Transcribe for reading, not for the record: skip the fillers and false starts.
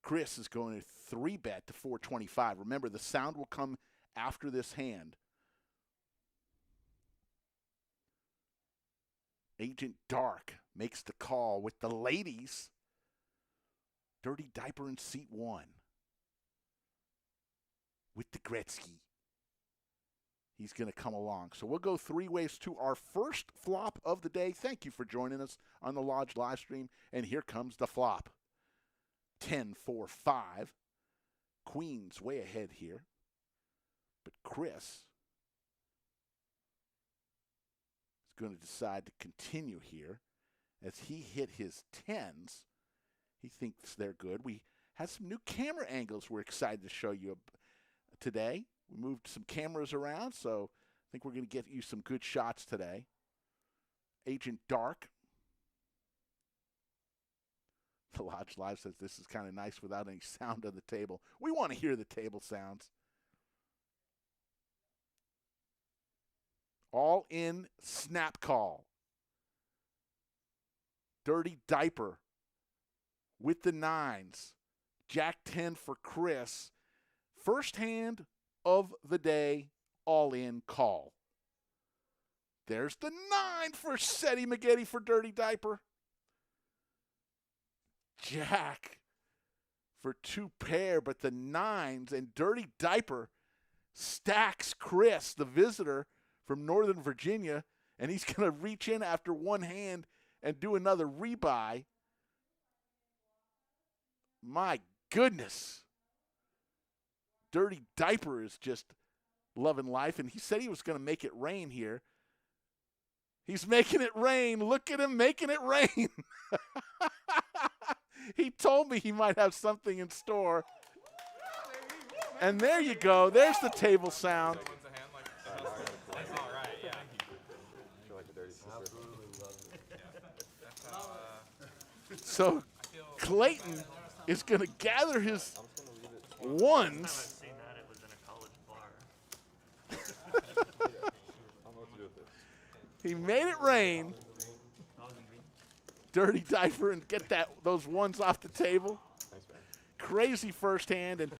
Chris is going to 3-bet to 425. Remember, the sound will come after this hand. Agent Dark makes the call with the ladies. Dirty Diaper in seat 1 with the Gretzky. He's going to come along. So we'll go 3 ways to our first flop of the day. Thank you for joining us on the Lodge live stream. And here comes the flop. 10-4-5. Queen's way ahead here. But Chris is going to decide to continue here as he hit his 10s. He thinks they're good. We have some new camera angles we're excited to show you today. We moved some cameras around, so I think we're going to get you some good shots today. Agent Dark. The Lodge Live says this is kind of nice without any sound on the table. We want to hear the table sounds. All in snap call. Dirty Diaper with the 9s. Jack 10 for Chris. First hand of the day, all in call. There's the 9 for Seti Maggette for Dirty Diaper. Jack for 2 pair, but the 9s and Dirty Diaper stacks Chris, the visitor from Northern Virginia, and he's going to reach in after one hand and do another rebuy. My goodness. Dirty Diaper is just loving life, and he said he was going to make it rain here. He's making it rain. Look at him making it rain. He told me he might have something in store. And there you go. There's the table sound. So Clayton is going to gather his ones. He made it rain. Dirty Diaper and get those ones off the table. Crazy first hand. And